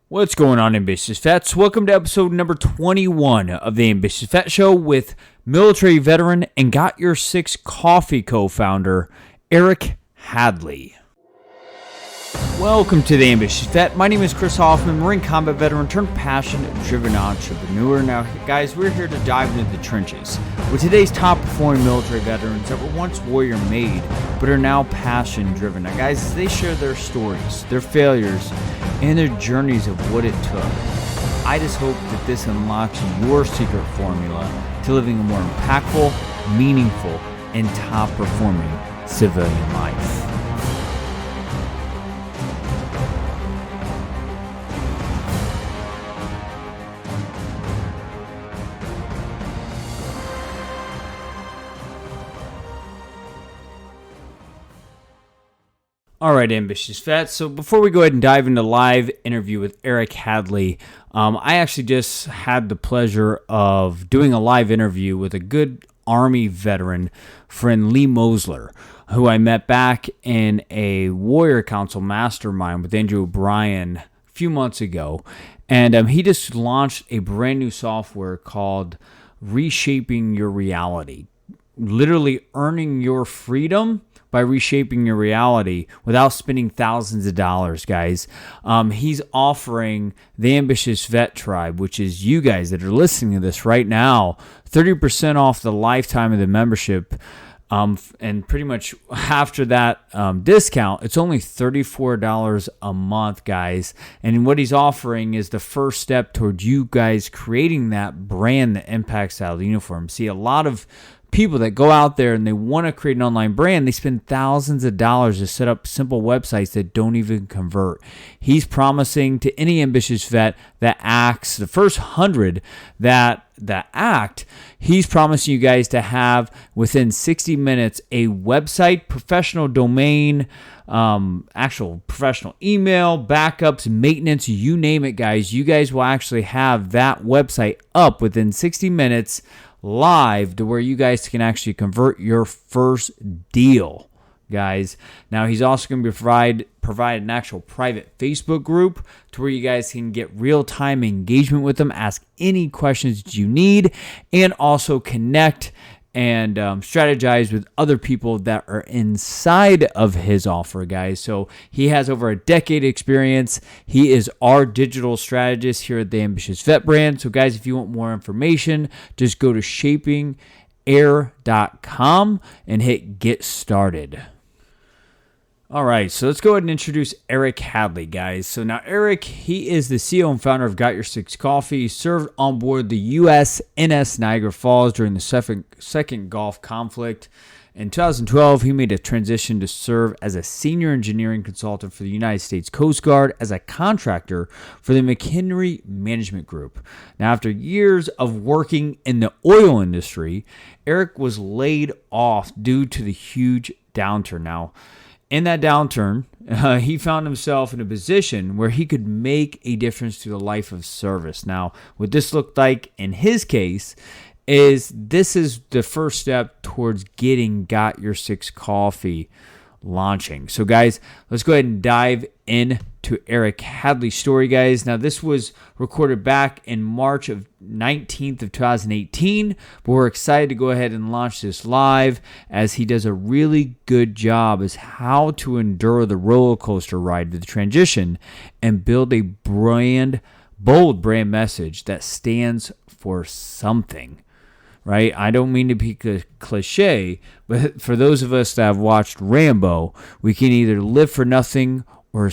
What's going on, Ambitious Vets? Welcome to episode number 21 of the Ambitious Vet Show with military veteran and Got Your Six Coffee co-founder, Eric Hadley. Welcome to the Ambitious Vet. My name is Chris Hoffman, Marine combat veteran turned passion-driven entrepreneur. Now, guys, we're here to dive into the trenches with today's top-performing military veterans that were once warrior-made, but are now passion-driven. Now, guys, they share their stories, their failures, and their journeys of what it took. I just hope that this unlocks your secret formula to living a more impactful, meaningful, and top-performing civilian life. All right, Ambitious Vets. So before we go ahead and dive into live interview with Eric Hadley, I actually just had the pleasure of doing a live interview with a good Army veteran friend, Lee Mosler, who I met back in a Warrior Council mastermind with Andrew O'Brien a few months ago. And he just launched a brand new software called Reshaping Your Reality. Literally earning your freedom by reshaping your reality without spending thousands of dollars, guys. He's offering the Ambitious Vet Tribe, which is you guys that are listening to this right now, 30% off the lifetime of the membership. And pretty much after that discount, it's only $34 a month, guys. And what he's offering is the first step towards you guys creating that brand that impacts out of the uniform. See, a lot of people that go out there and they want to create an online brand, they spend thousands of dollars to set up simple websites that don't even convert. He's promising to any ambitious vet that acts, the first 100 that act, he's promising you guys to have within 60 minutes a website, professional domain, actual professional email, backups, maintenance, you name it, guys. You guys will actually have that website up within 60 minutes live to where you guys can actually convert your first deal, guys. Now, he's also going to provide an actual private Facebook group to where you guys can get real-time engagement with them, ask any questions that you need, and also connect and strategize with other people that are inside of his offer, guys. So he has over a decade experience. He is our digital strategist here at the Ambitious Vet brand. So guys, if you want more information, just go to shapingair.com and hit get started. All right, so let's go ahead and introduce Eric Hadley, guys. So now Eric, he is the CEO and founder of Got Your Six Coffee. He served on board the USNS Niagara Falls during the second Gulf conflict. In 2012, he made a transition to serve as a senior engineering consultant for the United States Coast Guard as a contractor for the McHenry Management Group. Now, after years of working in the oil industry, Eric was laid off due to the huge downturn. Now, in that downturn, he found himself in a position where he could make a difference to the life of service. Now, what this looked like in his case is this is the first step towards getting Got Your Six Coffee launching. So, guys, let's go ahead and dive into Eric Hadley's story, guys. Now, this was recorded back in March of 19th of 2018, but we're excited to go ahead and launch this live as he does a really good job as how to endure the roller coaster ride to the transition and build a bold brand message that stands for something. Right? I don't mean to be cliche, but for those of us that have watched Rambo, we can either live for nothing or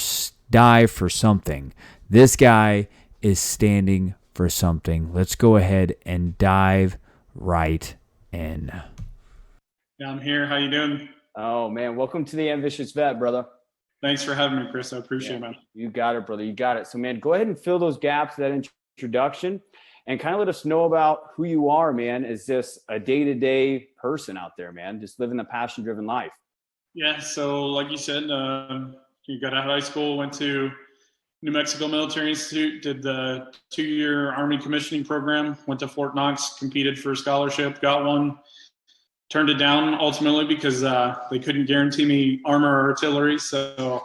die for something. This guy is standing for something. Let's go ahead and dive right in. Yeah, I'm here. How you doing? Oh, man. Welcome to the Ambitious Vet, brother. Thanks for having me, Chris. I appreciate it, man. You got it, brother. You got it. So, man, go ahead and fill those gaps, that introduction. And kind of let us know about who you are, man. Is this a day-to-day person out there, man? Just living the passion-driven life. Yeah, so like you said, you got out of high school, went to New Mexico Military Institute, did the 2-year Army commissioning program, went to Fort Knox, competed for a scholarship, got one. turned it down ultimately because they couldn't guarantee me armor or artillery. So,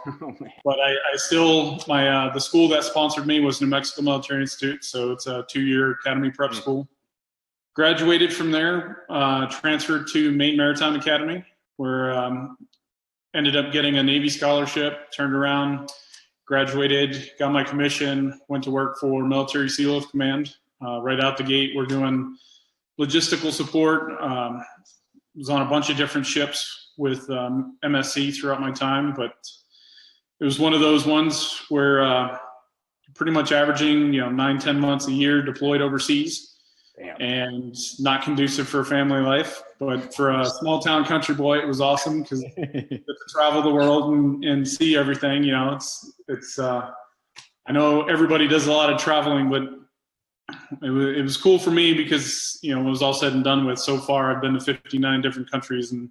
but I still, the school that sponsored me was New Mexico Military Institute. So it's a 2-year academy prep school. Graduated from there, transferred to Maine Maritime Academy, where ended up getting a Navy scholarship, turned around, graduated, got my commission, went to work for Military Sealift Command. Right out the gate, we're doing logistical support. Was on a bunch of different ships with MSC throughout my time, but it was one of those ones where pretty much averaging 9-10 months a year deployed overseas. Damn. And not conducive for a family life, but for a small town country boy, it was awesome because to travel the world and see everything. It's I know everybody does a lot of traveling, but it was cool for me because when it was all said and done with, so far I've been to 59 different countries, and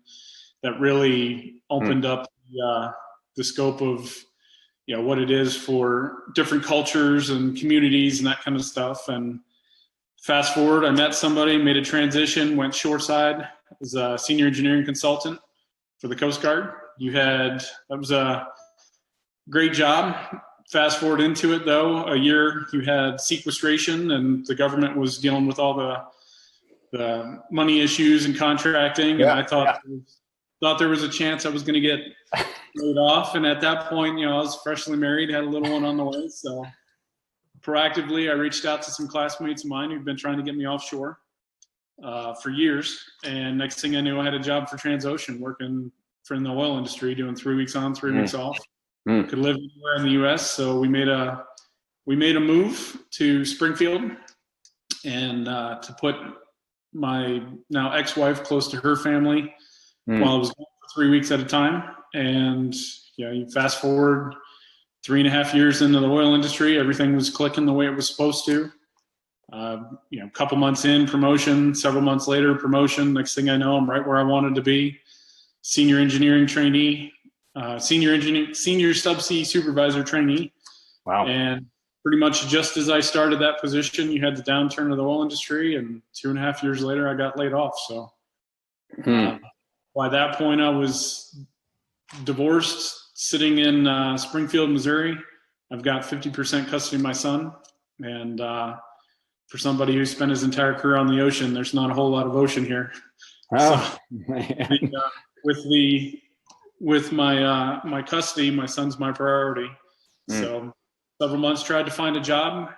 that really opened up the scope of what it is for different cultures and communities and that kind of stuff. And fast forward, I met somebody, made a transition, went shoreside as a senior engineering consultant for the Coast Guard. That was a great job. Fast forward into it, though, a year you had sequestration, and the government was dealing with all the money issues and contracting. And I thought there was a chance I was going to get laid off. And at that point, I was freshly married, had a little one on the way. So proactively, I reached out to some classmates of mine who'd been trying to get me offshore for years. And next thing I knew, I had a job for Transocean, working in the oil industry, doing 3 weeks on, 3 weeks off. Could live anywhere in the U.S. So we made a move to Springfield, and to put my now ex-wife close to her family while I was gone for 3 weeks at a time. And you fast forward 3.5 years into the oil industry, everything was clicking the way it was supposed to. A couple months in, promotion. Several months later, promotion. Next thing I know, I'm right where I wanted to be. Senior engineering trainee. Senior subsea supervisor trainee. Wow. And pretty much just as I started that position, you had the downturn of the oil industry, and 2.5 years later, I got laid off. So by that point, I was divorced, sitting in Springfield, Missouri. I've got 50% custody of my son. And for somebody who spent his entire career on the ocean, there's not a whole lot of ocean here. Oh, so, man. With my custody, my son's my priority. So several months tried to find a job.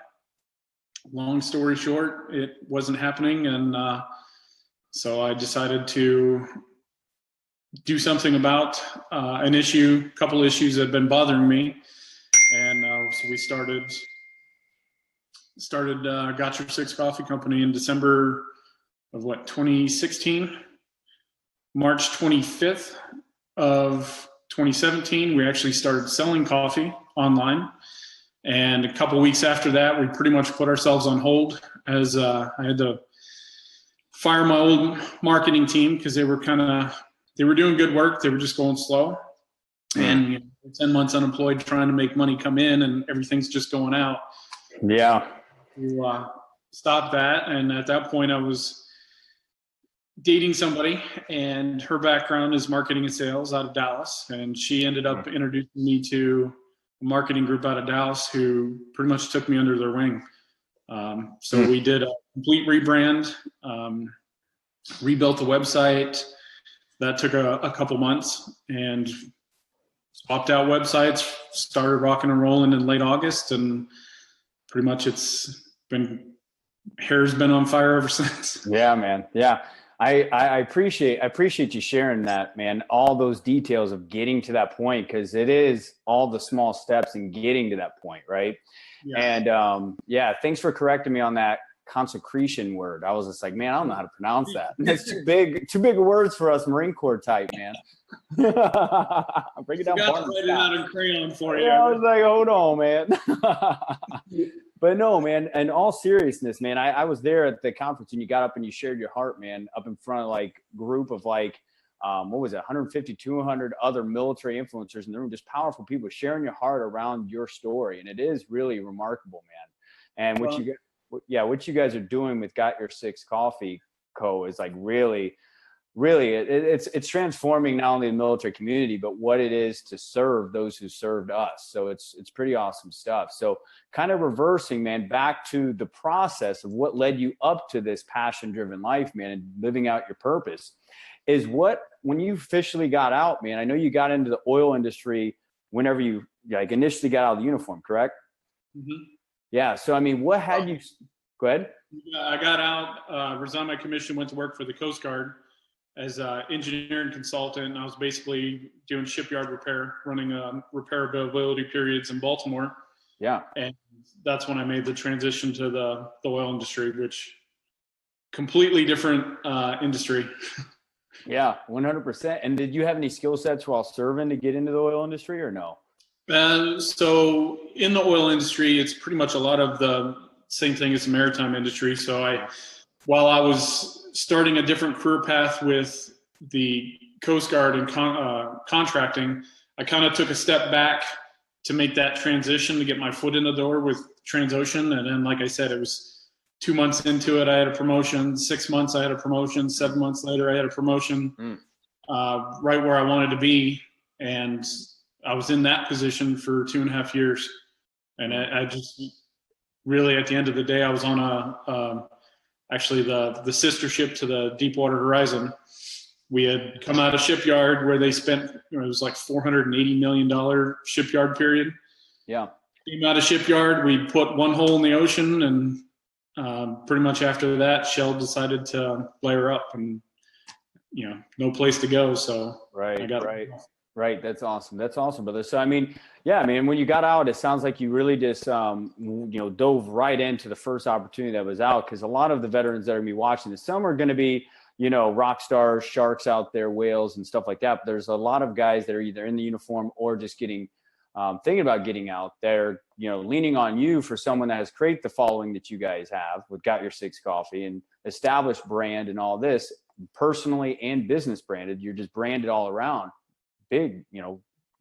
Long story short, it wasn't happening. And so I decided to do something about a couple issues that had been bothering me. And so we started Got Your Six Coffee Company in December of 2016. March 25th of 2017, we actually started selling coffee online. And a couple weeks after that, we pretty much put ourselves on hold, as I had to fire my old marketing team because they were doing good work. They were just going slow. And 10 months unemployed, trying to make money come in, and everything's just going out. Yeah. To stop that. And at that point, I was dating somebody, and her background is marketing and sales out of Dallas. And she ended up introducing me to a marketing group out of Dallas who pretty much took me under their wing. So we did a complete rebrand, rebuilt the website. That took a couple months, and swapped out websites, started rocking and rolling in late August, and pretty much hair's been on fire ever since. Yeah, man. Yeah. I appreciate you sharing that, man. All those details of getting to that point, because it is all the small steps in getting to that point, right? Yeah. And thanks for correcting me on that consecration word. I was just like, man, I don't know how to pronounce that. It's too big words for us Marine Corps type, man. Break it down. I got to write it out in crayon for you. I was like, hold on, man. But no, man, in all seriousness, man, I was there at the conference, and you got up and you shared your heart, man, up in front of group of 150, 200 other military influencers in the room, just powerful people sharing your heart around your story. And it is really remarkable, man. And what you guys are doing with Got Your Six Coffee Co. is really really, it's transforming not only the military community, but what it is to serve those who served us. So it's pretty awesome stuff. So kind of reversing, man, back to the process of what led you up to this passion-driven life, man, and living out your purpose is when you officially got out, man. I know you got into the oil industry whenever you like initially got out of the uniform, correct? Mm-hmm. Yeah. So I mean, what had you? Go ahead. I got out, resigned my commission, went to work for the Coast Guard as an engineering consultant. I was basically doing shipyard repair, running repair availability periods in Baltimore. Yeah. And that's when I made the transition to the oil industry, which completely different industry. Yeah, 100%. And did you have any skill sets while serving to get into the oil industry or no? So in the oil industry, it's pretty much a lot of the same thing as the maritime industry. So while I was starting a different career path with the Coast Guard and contracting, I kind of took a step back to make that transition to get my foot in the door with Transocean. And then, like I said, it was 2 months into it, I had a promotion. 6 months, I had a promotion. 7 months later, I had a promotion, right where I wanted to be. And I was in that position for 2.5 years. And I just really, at the end of the day, I was on actually the sister ship to the Deepwater Horizon. We had come out of shipyard where they spent, it was like $480 million shipyard period. Yeah. Came out of shipyard, we put one hole in the ocean, and pretty much after that, Shell decided to lay her up, and no place to go. So Right. That's awesome. That's awesome, brother. So, I mean, yeah, I mean, when you got out, it sounds like you really just, dove right into the first opportunity that was out. Cause a lot of the veterans that are going to be watching this, some are going to be, rock stars, sharks out there, whales and stuff like that. But there's a lot of guys that are either in the uniform or just getting, thinking about getting out. They're, leaning on you for someone that has created the following that you guys have with Got Your Six Coffee and established brand and all this, personally and business branded. You're just branded all around. Big,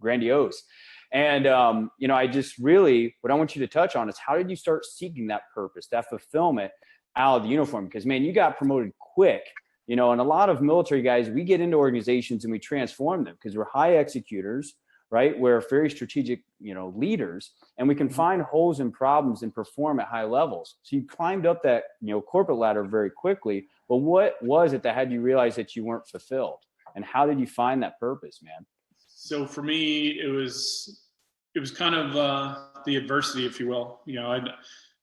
grandiose. And, I just really, what I want you to touch on is how did you start seeking that purpose, that fulfillment out of the uniform? Because, man, you got promoted quick, and a lot of military guys, we get into organizations and we transform them because we're high executors, right? We're very strategic, leaders, and we can find holes and problems and perform at high levels. So you climbed up that, corporate ladder very quickly. But what was it that had you realize that you weren't fulfilled? And how did you find that purpose, man? So for me, it was kind of the adversity, if you will.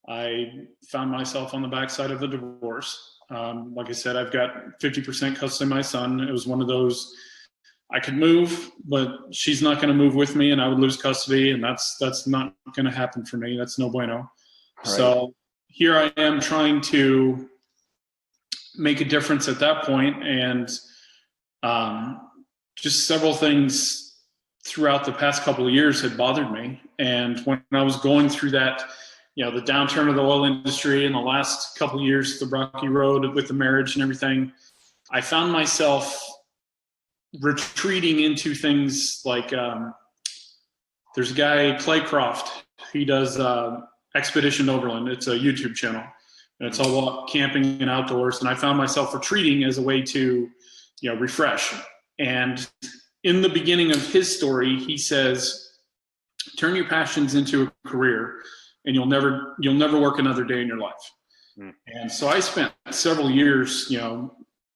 I found myself on the backside of a divorce. Like I said, I've got 50% custody of my son. It was one of those, I could move, but she's not going to move with me, and I would lose custody, and that's not going to happen for me. That's no bueno. Right. So here I am trying to make a difference at that point, and just several things throughout the past couple of years had bothered me. And when I was going through that, the downturn of the oil industry in the last couple of years, the rocky road with the marriage and everything, I found myself retreating into things like there's a guy, Claycroft. He does Expedition Overland. It's a YouTube channel, and it's all about camping and outdoors. And I found myself retreating as a way to, refresh. And in the beginning of his story, he says, turn your passions into a career and you'll never work another day in your life. And so I spent several years,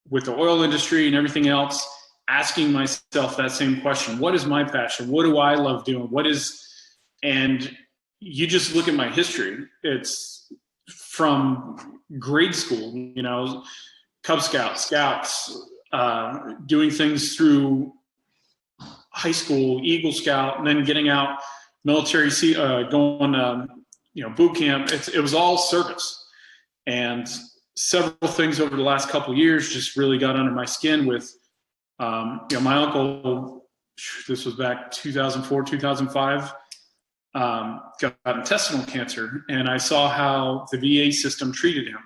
with the oil industry and everything else, asking myself that same question. What is my passion? What do I love doing? And you just look at my history. It's from grade school, Cub Scouts, doing things through high school, Eagle Scout, and then getting out, military, going, boot camp. It was all service. And several things over the last couple of years just really got under my skin with, my uncle, this was back 2004, 2005, got intestinal cancer. And I saw how the VA system treated him.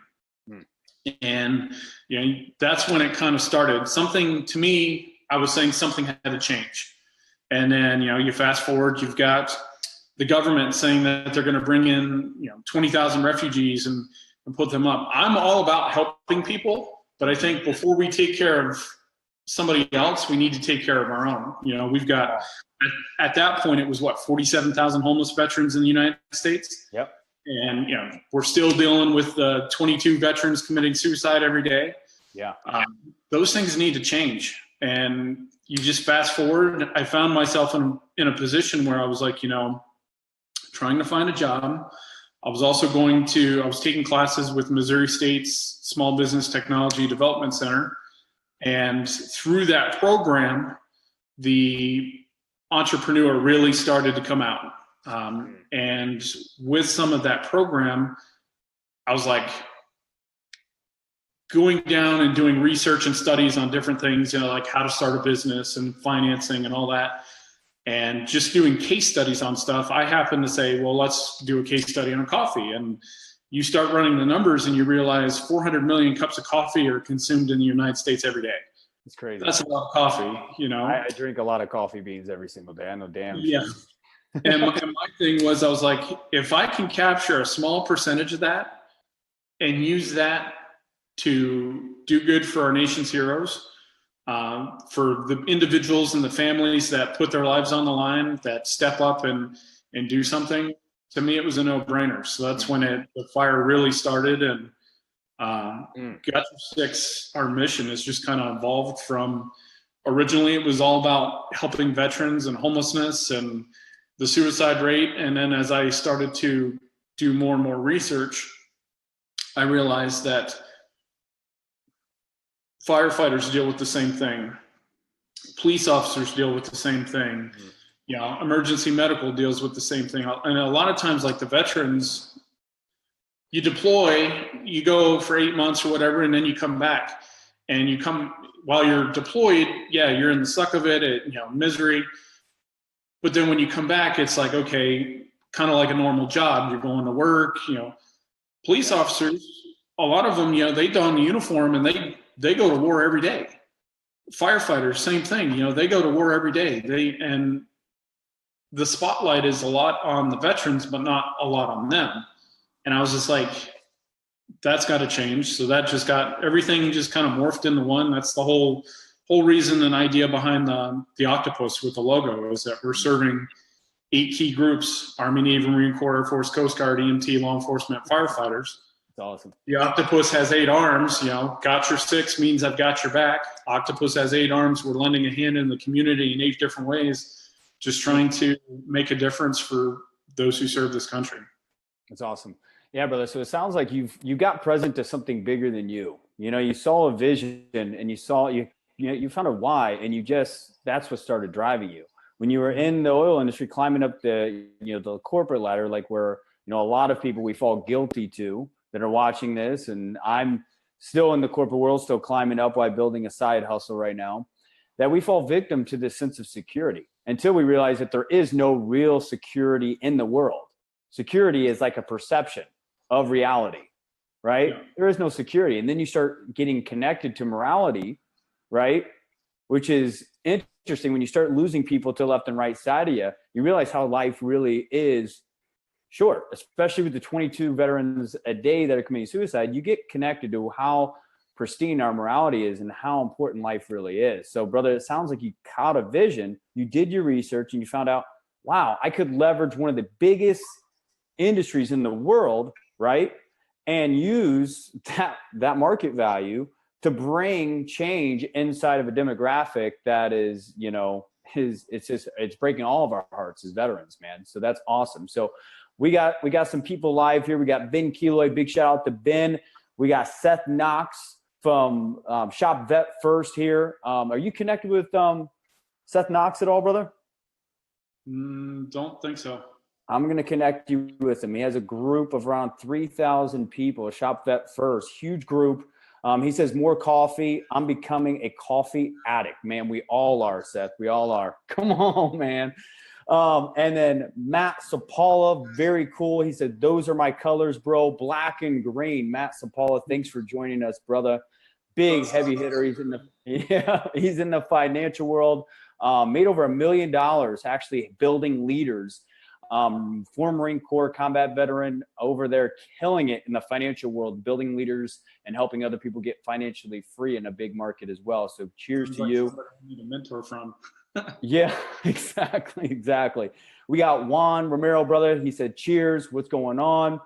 And, that's when it kind of started. Something, to me, I was saying something had to change. And then, you fast forward, you've got the government saying that they're going to bring in, 20,000 refugees and put them up. I'm all about helping people, but I think before we take care of somebody else, we need to take care of our own. We've got, at that point, it was 47,000 homeless veterans in the United States. Yep. And, we're still dealing with 22 veterans committing suicide every day. Yeah. Those things need to change. And you just fast forward, I found myself in a position where I was like, trying to find a job. I was also I was taking classes with Missouri State's Small Business Technology Development Center. And through that program, the entrepreneur really started to come out. And with some of that program, I was like going down and doing research and studies on different things, like how to start a business and financing and all that. And just doing case studies on stuff. I happened to say, well, let's do a case study on coffee. And you start running the numbers and you realize 400 million cups of coffee are consumed in the United States every day. It's crazy. That's a lot of coffee, I drink a lot of coffee beans every single day. I know damn. Yeah. And my thing was, I was like, if I can capture a small percentage of that and use that to do good for our nation's heroes, for the individuals and the families that put their lives on the line, that step up and do something, to me, it was a no-brainer. So that's when the fire really started. And Got Your Six, our mission has just kind of evolved from, originally it was all about helping veterans and homelessness and the suicide rate. And then as I started to do more and more research, I realized that firefighters deal with the same thing. Police officers deal with the same thing. Emergency medical deals with the same thing. And a lot of times, like the veterans, you deploy, you go for 8 months or whatever, and then you come back. And you come, while you're deployed, you're in the suck of it, misery. But then when you come back, it's like, okay, kind of like a normal job. You're going to work, Police officers, a lot of them, they don the uniform and they go to war every day. Firefighters, same thing, they go to war every day. And the spotlight is a lot on the veterans, but not a lot on them. And I was just like, that's got to change. So that just everything just kind of morphed into one. That's the whole reason and idea behind the octopus with the logo, is that we're serving 8 key groups: Army, Navy, Marine Corps, Air Force, Coast Guard, EMT, law enforcement, firefighters. That's awesome. The octopus has 8 arms. Got your 6 means I've got your back. Octopus has 8 arms. We're lending a hand in the community in 8 different ways, just trying to make a difference for those who serve this country. That's awesome. Yeah, brother. So it sounds like you got present to something bigger than you. You saw a vision and you found a why, and that's what started driving you. When you were in the oil industry, climbing up the corporate ladder, like where, a lot of people we fall guilty to that are watching this, and I'm still in the corporate world, still climbing up while building a side hustle right now, that we fall victim to this sense of security until we realize that there is no real security in the world. Security is like a perception of reality, right? Yeah. There is no security. And then you start getting connected to morality, right? Which is interesting. When you start losing people to left and right side of you, you realize how life really is short, especially with the 22 veterans a day that are committing suicide. You get connected to how pristine our morality is and how important life really is. So, brother, it sounds like you caught a vision. You did your research and you found out, wow, I could leverage one of the biggest industries in the world, right? And use that market value to bring change inside of a demographic that is, it's breaking all of our hearts as veterans, man. So that's awesome. So we got some people live here. We got Ben Keloy. Big shout out to Ben. We got Seth Knox from Shop Vet First here. Are you connected with Seth Knox at all, brother? Don't think so. I'm going to connect you with him. He has a group of around 3,000 people, Shop Vet First, huge group. He says, more coffee. I'm becoming a coffee addict. Man, we all are, Seth. We all are. Come on, man. And then Matt Sapala, very cool. He said, those are my colors, bro. Black and green. Matt Sapala, thanks for joining us, brother. Big heavy hitter. He's in the financial world. Made over $1 million actually building leaders. former Marine Corps combat veteran, over there killing it in the financial world, building leaders and helping other people get financially free in a big market as well. So cheers to you. I need a mentor from. Yeah, exactly. We got Juan Romero, brother. He said, cheers. What's going on?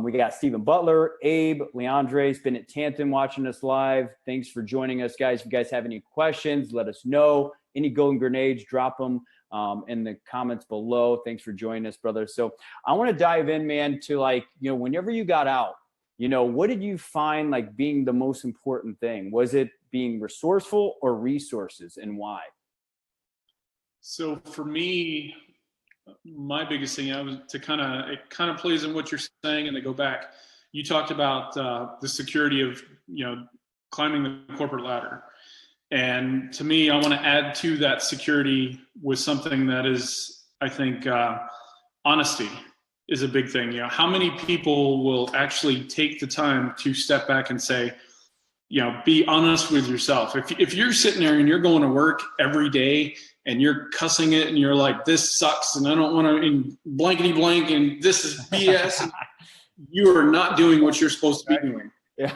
We got Stephen Butler, Abe, Leandre's been at Tanton watching us live. Thanks for joining us, guys. If you guys have any questions, let us know. Any golden grenades, drop them in the comments below. Thanks for joining us, brother. So I want to dive in, man, to like, whenever you got out, what did you find like being the most important thing? Was it being resourceful or resources, and why? So for me, my biggest thing, it kind of plays in what you're saying, and to go back, you talked about the security of, climbing the corporate ladder. And to me, I want to add to that security with something that is, I think, honesty is a big thing. How many people will actually take the time to step back and say, be honest with yourself. If you're sitting there and you're going to work every day and you're cussing it and you're like, this sucks and I don't want to, and blankety blank, and this is BS, you are not doing what you're supposed to be doing. Yeah.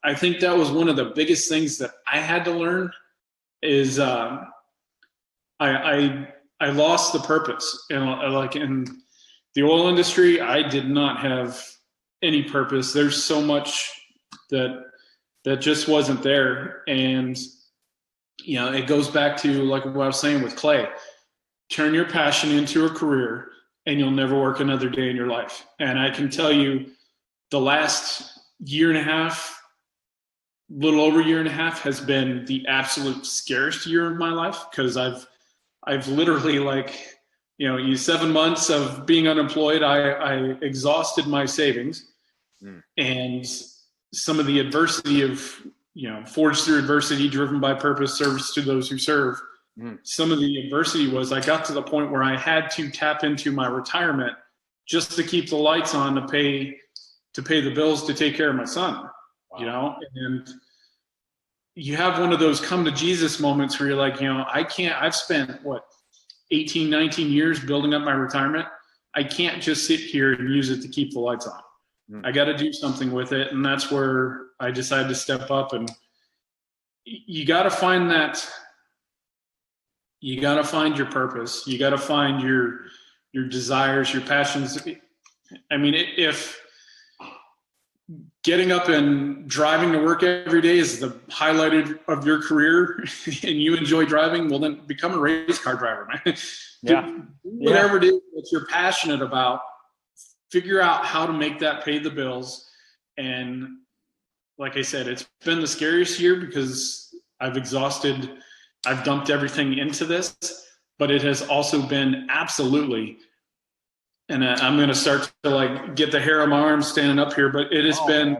I think that was one of the biggest things that I had to learn is I lost the purpose. And like in the oil industry, I did not have any purpose. There's so much that just wasn't there. And it goes back to like what I was saying with Clay. Turn your passion into a career and you'll never work another day in your life. And I can tell you the last year and a half, little over a year and a half, has been the absolute scariest year of my life, because I've literally, like, 7 months of being unemployed, I exhausted my savings. And some of the adversity of, forged through adversity, driven by purpose, service to those who serve. Some of the adversity was I got to the point where I had to tap into my retirement just to keep the lights on, to pay the bills, to take care of my son. Wow. And you have one of those come to Jesus moments where you're like, I've spent 18, 19 years building up my retirement. I can't just sit here and use it to keep the lights on. I got to do something with it. And that's where I decided to step up. And you got to find that. You got to find your purpose. You got to find your desires, your passions. I mean, if getting up and driving to work every day is the highlight of your career and you enjoy driving, well, then become a race car driver, man. Do whatever it is that you're passionate about. Figure out how to make that pay the bills. And like I said, it's been the scariest year because I've dumped everything into this, but it has also been absolutely, and I'm going to start to like get the hair on my arms standing up here, but it has been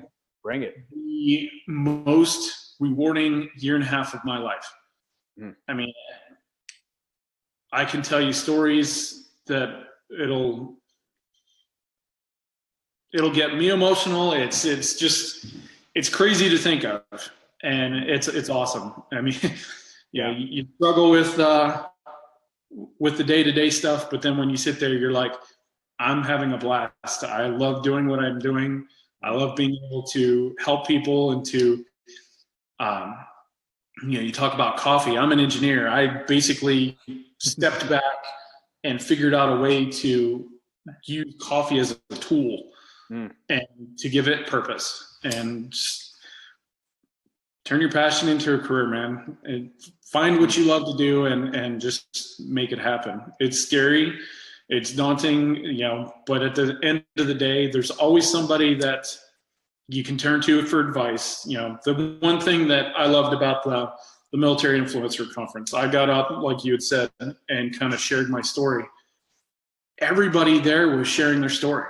the most rewarding year and a half of my life. I mean, I can tell you stories that it'll get me emotional. It's crazy to think of, and it's awesome. I mean, you struggle with the day-to-day stuff, but then when you sit there, you're like, I'm having a blast. I love doing what I'm doing. I love being able to help people and to, you talk about coffee. I'm an engineer. I basically stepped back and figured out a way to use coffee as a tool and to give it purpose, and just turn your passion into a career, man. And find what you love to do and just make it happen. It's scary. It's daunting, but at the end of the day, there's always somebody that you can turn to for advice. The one thing that I loved about the Military Influencer Conference, I got up, like you had said, and kind of shared my story. Everybody there was sharing their story.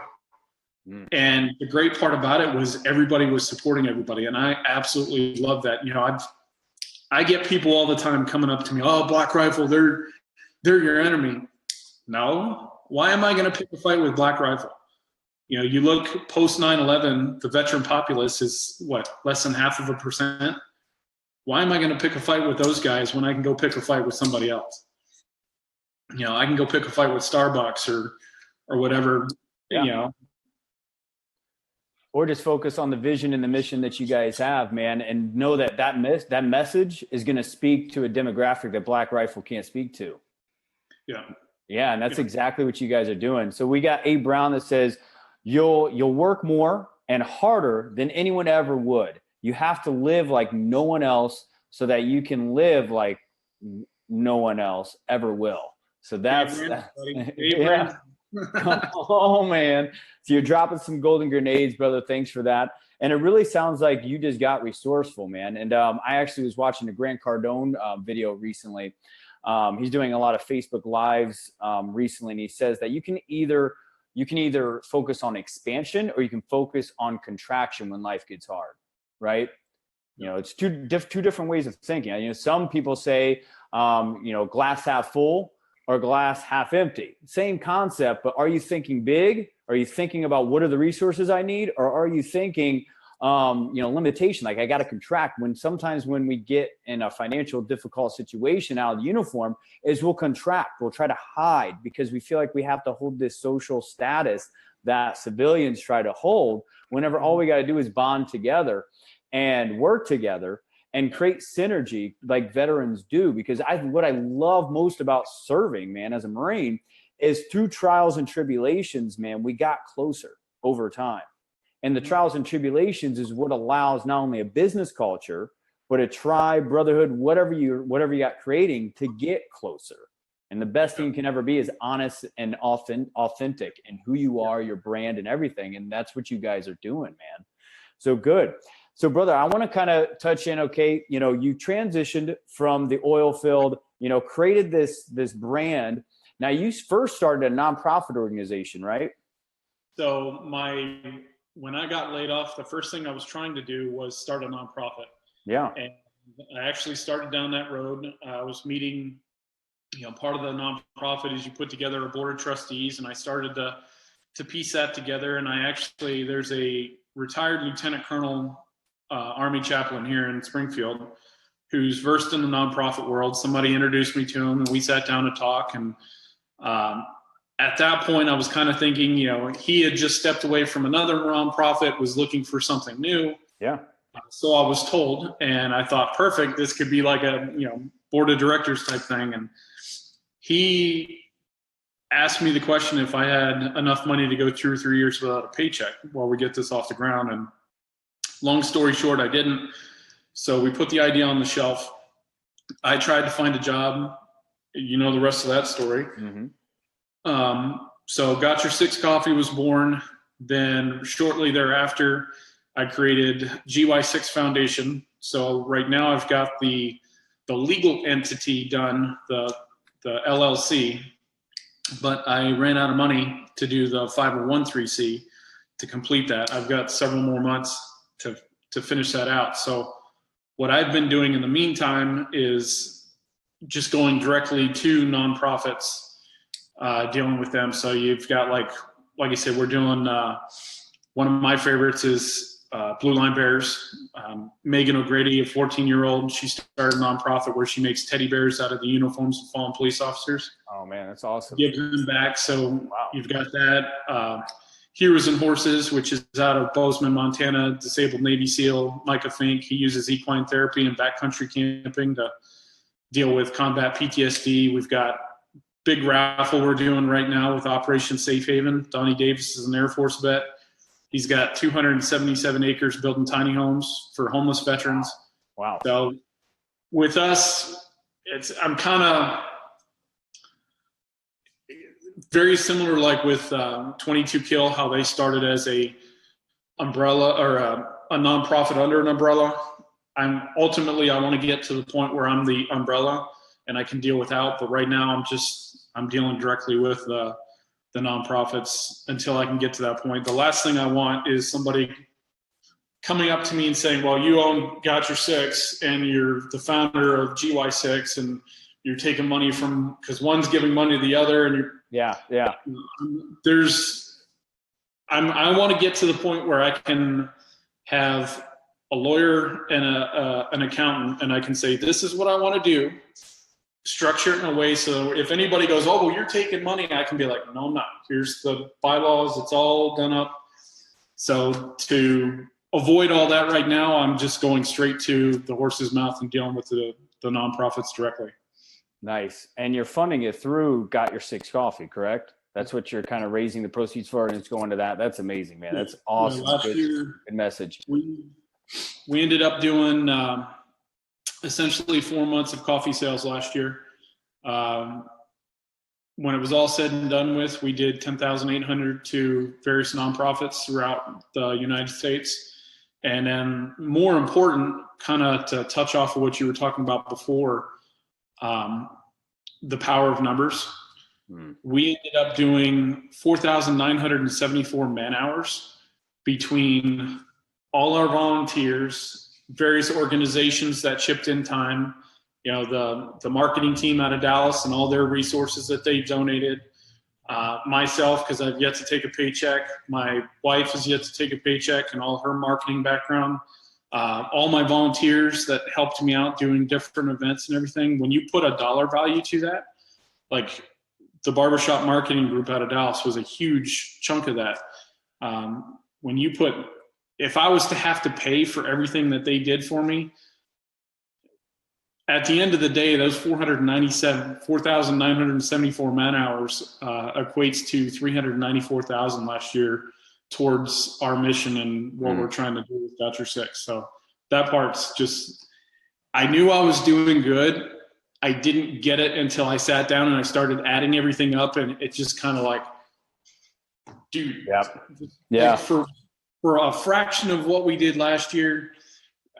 And the great part about it was everybody was supporting everybody. And I absolutely love that. I get people all the time coming up to me, oh, Black Rifle, they're your enemy. No, why am I going to pick a fight with Black Rifle? You look post 9/11, the veteran populace is less than 0.5%. Why am I going to pick a fight with those guys when I can go pick a fight with somebody else? I can go pick a fight with Starbucks or whatever, Yeah. Or just focus on the vision and the mission that you guys have, man, and know that that message is going to speak to a demographic that Black Rifle can't speak to. Yeah. Yeah, and that's exactly what you guys are doing. So we got A. Brown that says you'll work more and harder than anyone ever would. You have to live like no one else so that you can live like no one else ever will. So that's yeah. Oh man, so you're dropping some golden grenades, brother. Thanks for that. And it really sounds like you just got resourceful, man. And I actually was watching a Grant Cardone video recently. He's doing a lot of Facebook lives recently, and he says that you can either focus on expansion or you can focus on contraction when life gets hard, right? It's two different ways of thinking. Some people say, glass half full or glass half empty. Same concept, but are you thinking big? Are you thinking about what are the resources I need? Or are you thinking, limitation, like I got to contract? Sometimes when we get in a financial difficult situation out of the uniform is we'll contract, we'll try to hide because we feel like we have to hold this social status that civilians try to hold whenever all we got to do is bond together and work together and create synergy like veterans do. Because what I love most about serving, man, as a Marine is through trials and tribulations, man, we got closer over time. And the trials and tribulations is what allows not only a business culture, but a tribe, brotherhood, whatever you got creating to get closer. And the best thing you can ever be is honest and authentic in who you are, your brand and everything. And that's what you guys are doing, man. So good. So brother, I want to kind of touch in, okay, you transitioned from the oil field, created this brand. Now you first started a nonprofit organization, right? So when I got laid off, the first thing I was trying to do was start a nonprofit. Yeah. And I actually started down that road. I was meeting, part of the nonprofit is you put together a board of trustees, and I started to piece that together. And there's a retired lieutenant colonel Army chaplain here in Springfield who's versed in the nonprofit world. Somebody introduced me to him, and we sat down to talk. And at that point, I was kind of thinking, he had just stepped away from another nonprofit, was looking for something new. Yeah. So I was told, and I thought, perfect, this could be like a board of directors type thing. And he asked me the question if I had enough money to go 2 or 3 years without a paycheck while we get this off the ground. And long story short, I didn't. So we put the idea on the shelf. I tried to find a job. The rest of that story. Mm-hmm. So Got Your Six Coffee was born. Then shortly thereafter, I created GY6 Foundation. So right now I've got the legal entity done, the LLC, but I ran out of money to do the 501(c) to complete that. I've got several more months to finish that out. So what I've been doing in the meantime is just going directly to nonprofits, dealing with them. So you've got like I said, we're doing, one of my favorites is Blue Line Bears. Megan O'Grady, a 14-year-old, she started a nonprofit where she makes teddy bears out of the uniforms of fallen police officers. Oh man, that's awesome. Give them back. So You've got that. Heroes and Horses, which is out of Bozeman, Montana, disabled Navy SEAL Micah Fink. He uses equine therapy and backcountry camping to deal with combat PTSD. We've got big raffle we're doing right now with Operation Safe Haven. Donnie Davis is an Air Force vet. He's got 277 acres building tiny homes for homeless veterans. Wow. So with us, I'm kind of very similar, like with 22 Kill, how they started as a umbrella or a nonprofit under an umbrella. I want to get to the point where I'm the umbrella and I can deal without. But right now, I'm dealing directly with the nonprofits until I can get to that point. The last thing I want is somebody coming up to me and saying, well, you own Got Your Six and you're the founder of GY6 and you're taking money from, because one's giving money to the other, and yeah. I want to get to the point where I can have a lawyer and an accountant, and I can say, this is what I want to do. structure it in a way so if anybody goes, oh, well, you're taking money, I can be like, no, I'm not. Here's the bylaws. It's all done up. So to avoid all that right now, I'm just going straight to the horse's mouth and dealing with the nonprofits directly. Nice. And you're funding it through Got Your Six Coffee, correct? That's what you're kind of raising the proceeds for, and it's going to that. That's amazing, man. That's awesome. Last year, good message. We ended up doing essentially 4 months of coffee sales last year. When it was all said and done with, we did 10,800 to various nonprofits throughout the United States. And then more important, kind of to touch off of what you were talking about before, the power of numbers. We ended up doing 4,974 man hours between all our volunteers, various organizations that chipped in time, the marketing team out of Dallas and all their resources that they donated, myself, because I've yet to take a paycheck, my wife has yet to take a paycheck and all her marketing background, all my volunteers that helped me out doing different events and everything. When you put a dollar value to that, like the barbershop marketing group out of Dallas was a huge chunk of that. When you put, if I was to have to pay for everything that they did for me, at the end of the day, those 4,974 man hours equates to 394,000 last year towards our mission and what we're trying to do with Got Your Six. So that part's just, I knew I was doing good. I didn't get it until I sat down and I started adding everything up, and it just kind of like, dude, like for a fraction of what we did last year,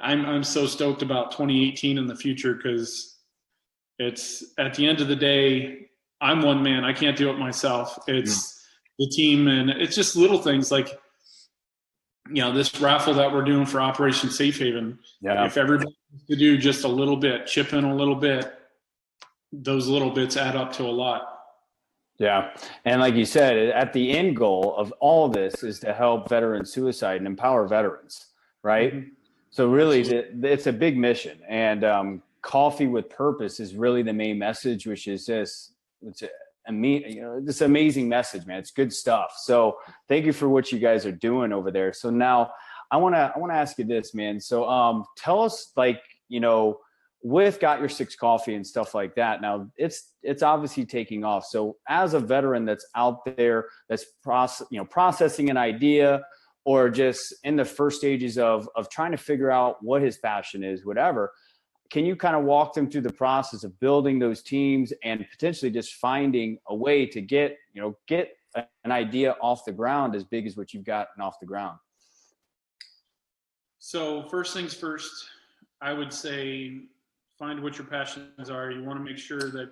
I'm so stoked about 2018 in the future, because it's, at the end of the day, I'm one man. I can't do it myself. It's the team, and it's just little things like, this raffle that we're doing for Operation Safe Haven. If everybody wants to do just a little bit, chip in a little bit, those little bits add up to a lot. Yeah. And like you said, at the end goal of all of this is to help veteran suicide and empower veterans, right? Mm-hmm. So really, it's a big mission, and coffee with purpose is really the main message, which is this amazing message, man. It's good stuff. So thank you for what you guys are doing over there. So now I want to ask you this, man. So tell us, with Got Your Six Coffee and stuff like that. Now it's obviously taking off. So as a veteran that's out there, that's processing an idea, or just in the first stages of trying to figure out what his passion is, whatever, can you kind of walk them through the process of building those teams and potentially just finding a way to get an idea off the ground as big as what you've gotten off the ground? So first things first, I would say find what your passions are. You want to make sure that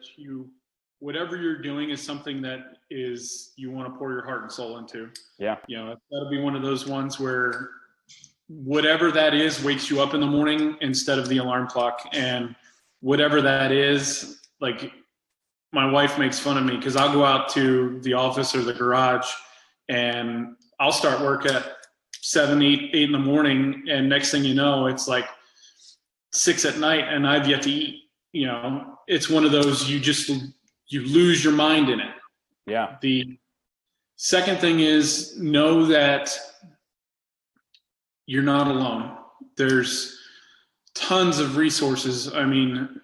whatever you're doing is something that you want to pour your heart and soul into. Yeah. That'll be one of those ones where whatever that is wakes you up in the morning instead of the alarm clock. And whatever that is, like, my wife makes fun of me because I'll go out to the office or the garage and I'll start work at 7, 8 in the morning. And next thing you know, it's like 6 at night and I've yet to eat. It's one of those, you lose your mind in it. Yeah. The second thing is, know that you're not alone. There's tons of resources. I mean,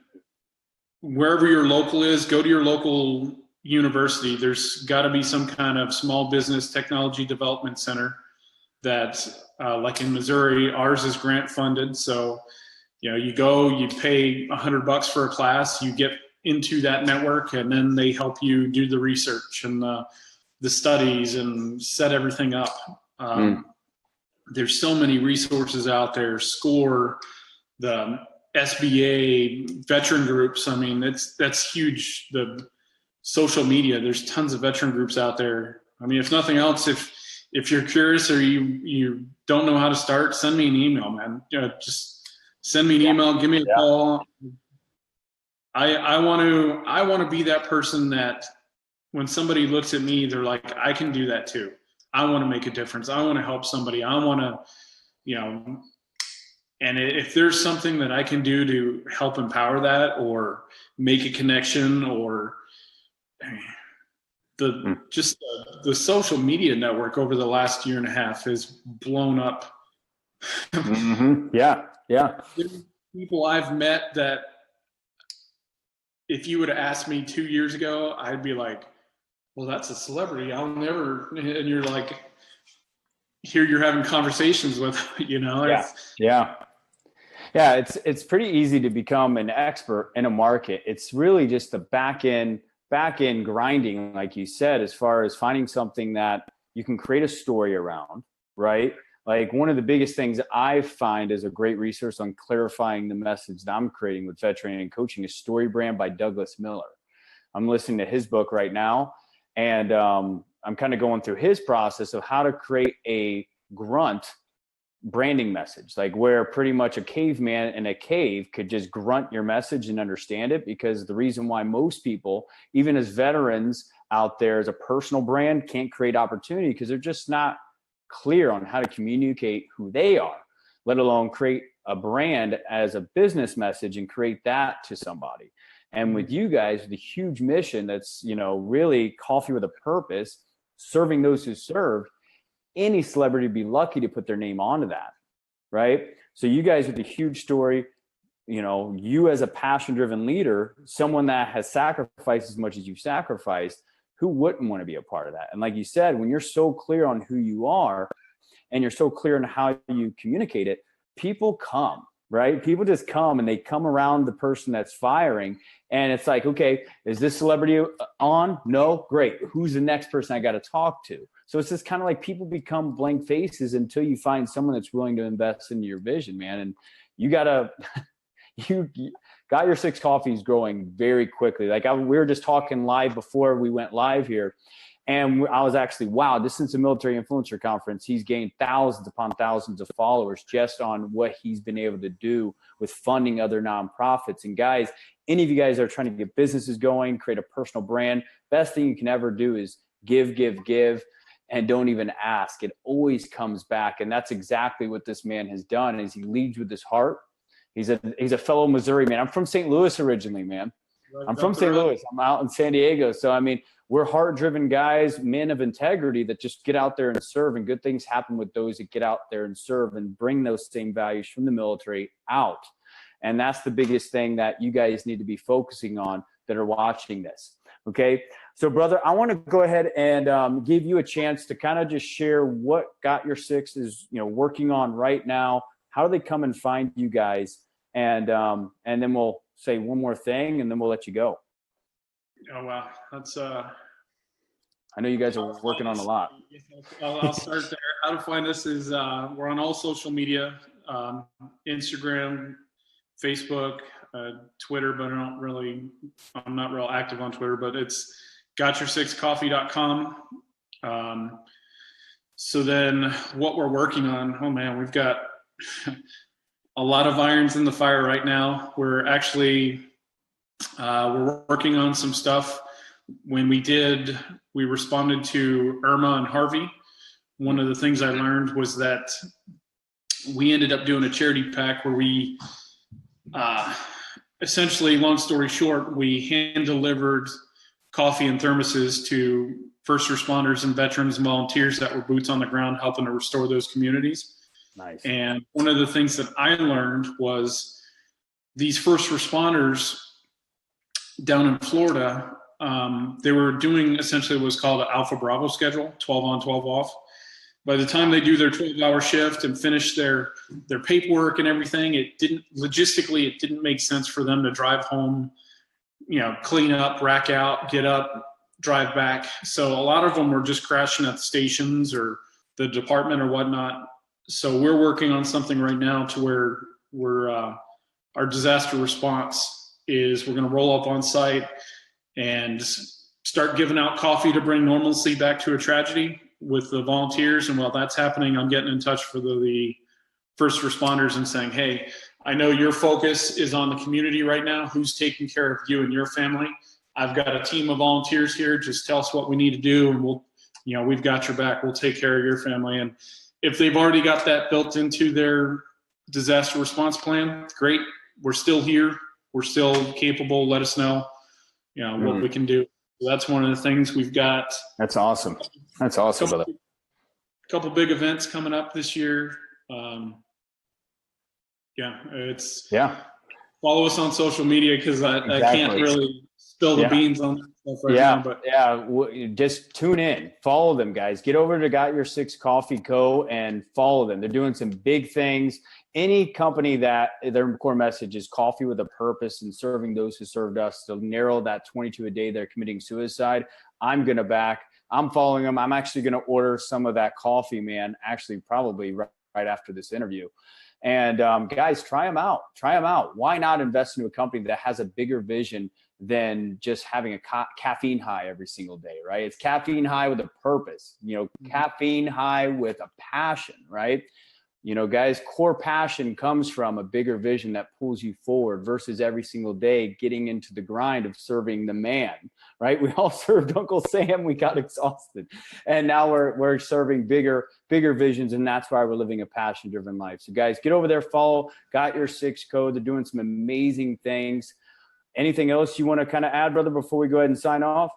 wherever your local is, go to your local university. There's got to be some kind of small business technology development center that, like in Missouri, ours is grant funded. So, you go, you pay $100 for a class, you get into that network, and then they help you do the research and the studies and set everything up. There's so many resources out there. SCORE, the SBA, veteran groups. I mean, that's huge. The social media, there's tons of veteran groups out there. I mean, if nothing else, if you're curious or you don't know how to start, send me an email, man. Just send me an email, give me a call. I want to be that person that when somebody looks at me, they're like, I can do that too. I want to make a difference. I want to help somebody. I want to, And if there's something that I can do to help empower that or make a connection, or the social media network over the last year and a half has blown up. Mm-hmm. Yeah. People I've met that if you would have asked me 2 years ago, I'd be like, well, that's a celebrity. I'll never, and you're like, here you're having conversations with, Yeah, it's pretty easy to become an expert in a market. It's really just the back end grinding, like you said, as far as finding something that you can create a story around, right? Like one of the biggest things I find is a great resource on clarifying the message that I'm creating with vet training and coaching is Story Brand by Douglas Miller. I'm listening to his book right now, and I'm kind of going through his process of how to create a grunt branding message, like where pretty much a caveman in a cave could just grunt your message and understand it. Because the reason why most people, even as veterans out there as a personal brand, can't create opportunity because they're just not clear on how to communicate who they are, let alone create a brand as a business message and create that to somebody. And with you guys, with a huge mission that's, really coffee with a purpose, serving those who serve, any celebrity would be lucky to put their name onto that, right? So you guys with a huge story, you as a passion-driven leader, someone that has sacrificed as much as you've sacrificed, who wouldn't want to be a part of that? And like you said, when you're so clear on who you are and you're so clear on how you communicate it, people come, right? People just come and they come around the person that's firing. And it's like, okay, is this celebrity on? No? Great. Who's the next person I got to talk to? So it's just kind of like people become blank faces until you find someone that's willing to invest into your vision, man. And you got to, you got your six coffees growing very quickly. Like we were just talking live before we went live here. And I was actually, wow, just since the Military Influencer Conference, he's gained thousands upon thousands of followers just on what he's been able to do with funding other nonprofits. And guys, any of you guys that are trying to get businesses going, create a personal brand, best thing you can ever do is give, and don't even ask. It always comes back. And that's exactly what this man has done is he leads with his heart. He's a fellow Missouri man. I'm from St. Louis originally, man. I'm from St. Louis. I'm out in San Diego. So, I mean, we're heart-driven guys, men of integrity that just get out there and serve, and good things happen with those that get out there and serve and bring those same values from the military out. And that's the biggest thing that you guys need to be focusing on that are watching this. Okay. So brother, I want to go ahead and give you a chance to kind of just share what Got Your Six is, working on right now. How do they come and find you guys? And then we'll say one more thing and then we'll let you go. Oh, wow. That's, I know you guys are working on a lot. I'll start there. How to find us is, we're on all social media, Instagram, Facebook, Twitter, but I'm not real active on Twitter, but it's gotyoursixcoffee.com. So then what we're working on, oh man, we've got a lot of irons in the fire right now. We're actually, we're working on some stuff. When we responded to Irma and Harvey. One of the things I learned was that we ended up doing a charity pack where we, essentially, long story short, we hand delivered coffee and thermoses to first responders and veterans and volunteers that were boots on the ground helping to restore those communities. Nice. And one of the things that I learned was these first responders down in Florida, they were doing essentially what was called an Alpha Bravo schedule, 12 on, 12 off. By the time they do their 12-hour shift and finish their paperwork and everything, it didn't make sense for them to drive home, clean up, rack out, get up, drive back. So a lot of them were just crashing at the stations or the department or whatnot. So we're working on something right now to where our disaster response is we're going to roll up on site and start giving out coffee to bring normalcy back to a tragedy with the volunteers. And while that's happening, I'm getting in touch with the first responders and saying, hey, I know your focus is on the community right now. Who's taking care of you and your family? I've got a team of volunteers here. Just tell us what we need to do, and we've got your back. We'll take care of your family. And if they've already got that built into their disaster response plan. Great. We're still here. We're still capable. Let us know, what we can do. So that's one of the things we've got. That's awesome. That's awesome, brother. A couple big events coming up this year. Follow us on social media, because I can't really spill the beans on that stuff right now. But just tune in, follow them, guys. Get over to Got Your Six Coffee Co. and follow them. They're doing some big things. Any company that their core message is coffee with a purpose and serving those who served us to narrow that 22 a day they're committing suicide, I'm going to back. I'm following them. I'm actually going to order some of that coffee, man, actually probably right after this interview. And guys, try them out. Try them out. Why not invest into a company that has a bigger vision than just having a caffeine high every single day, right? It's caffeine high with a purpose, caffeine high with a passion, right? Guys, core passion comes from a bigger vision that pulls you forward versus every single day getting into the grind of serving the man, right? We all served Uncle Sam. We got exhausted. And now we're serving bigger visions. And that's why we're living a passion-driven life. So guys, get over there, follow Got Your Six Co. They're doing some amazing things. Anything else you want to kind of add, brother, before we go ahead and sign off?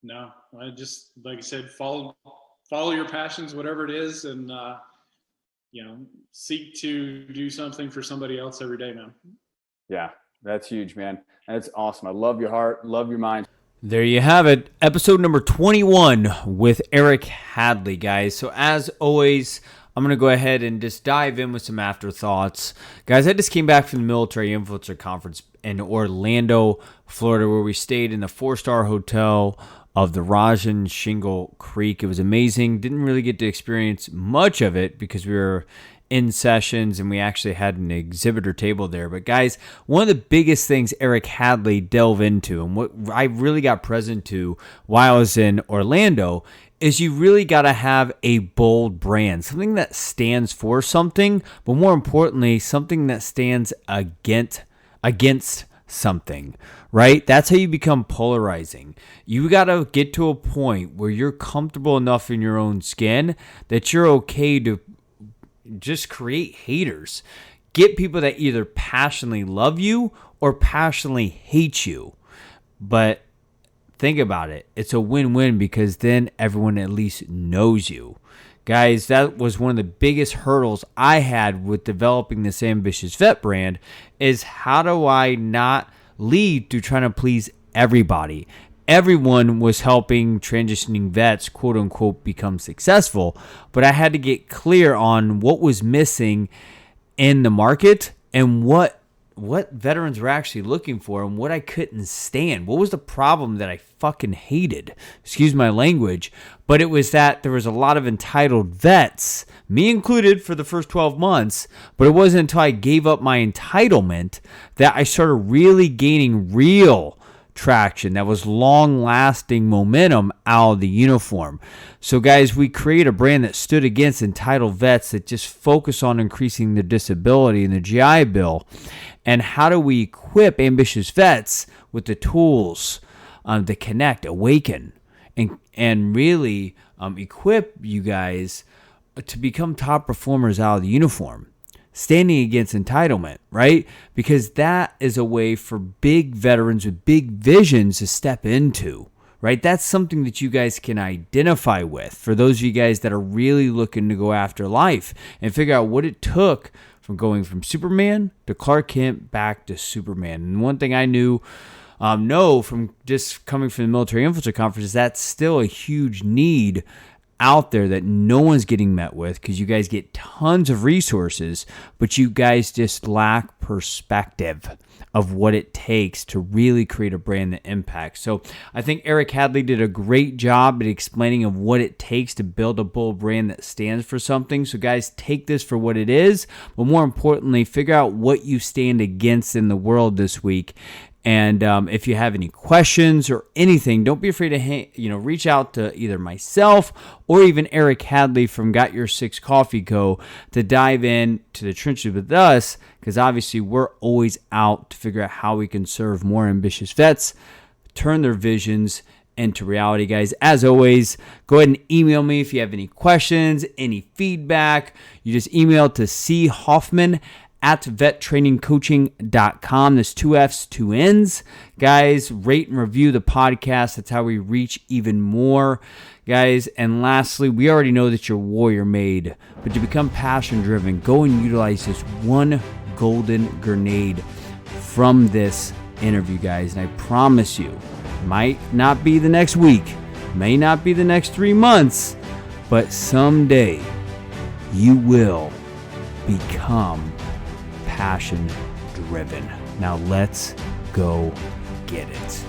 No, I just, like I said, follow your passions, whatever it is, and seek to do something for somebody else every day, man. Yeah, that's huge, man. That's awesome. I love your heart, love your mind. There you have it. Episode number 21 with Eric Hadley, guys. So as always, I'm going to go ahead and just dive in with some afterthoughts. Guys, I just came back from the Military Influencer Conference in Orlando, Florida, where we stayed in the 4-star hotel of the Rajan Shingle Creek. It was amazing. Didn't really get to experience much of it because we were in sessions and we actually had an exhibitor table there. But guys, one of the biggest things Eric Hadley delved into, and what I really got present to while I was in Orlando, is you really got to have a bold brand, something that stands for something, but more importantly, something that stands against something, right? That's how you become polarizing. You got to get to a point where you're comfortable enough in your own skin that you're okay to just create haters. Get people that either passionately love you or passionately hate you. But think about it. It's a win-win because then everyone at least knows you. Guys, that was one of the biggest hurdles I had with developing this Ambitious Vet brand is how do I not lead through trying to please everybody? Everyone was helping transitioning vets, quote unquote, become successful, but I had to get clear on what was missing in the market and what veterans were actually looking for and what I couldn't stand. What was the problem that I fucking hated? Excuse my language, but it was that there was a lot of entitled vets, me included, for the first 12 months, but it wasn't until I gave up my entitlement that I started really gaining real traction that was long-lasting momentum out of the uniform. So guys, we create a brand that stood against entitled vets that just focus on increasing the disability in the GI Bill. And how do we equip ambitious vets with the tools to connect, awaken, and really equip you guys to become top performers out of the uniform? Standing against entitlement, right? Because that is a way for big veterans with big visions to step into, right? That's something that you guys can identify with for those of you guys that are really looking to go after life and figure out what it took from going from Superman to Clark Kent back to Superman. And one thing I know from just coming from the Military Influencer Conference is that's still a huge need out there that no one's getting met with because you guys get tons of resources, but you guys just lack perspective of what it takes to really create a brand that impacts. So I think Eric Hadley did a great job at explaining of what it takes to build a bold brand that stands for something. So guys, take this for what it is, but more importantly, figure out what you stand against in the world this week. And if you have any questions or anything, don't be afraid to reach out to either myself or even Eric Hadley from Got Your Six Coffee Co. to dive in to the trenches with us, because obviously we're always out to figure out how we can serve more ambitious vets, turn their visions into reality, guys. As always, go ahead and email me if you have any questions, any feedback. You just email to choffman@vettrainingcoaching.com. There's 2 F's, 2 N's. Guys, rate and review the podcast. That's how we reach even more, guys. And lastly, we already know that you're warrior made, but to become passion driven, go and utilize this one golden grenade from this interview, guys. And I promise you, might not be the next week, may not be the next 3 months, but someday you will become passion driven. Now let's go get it.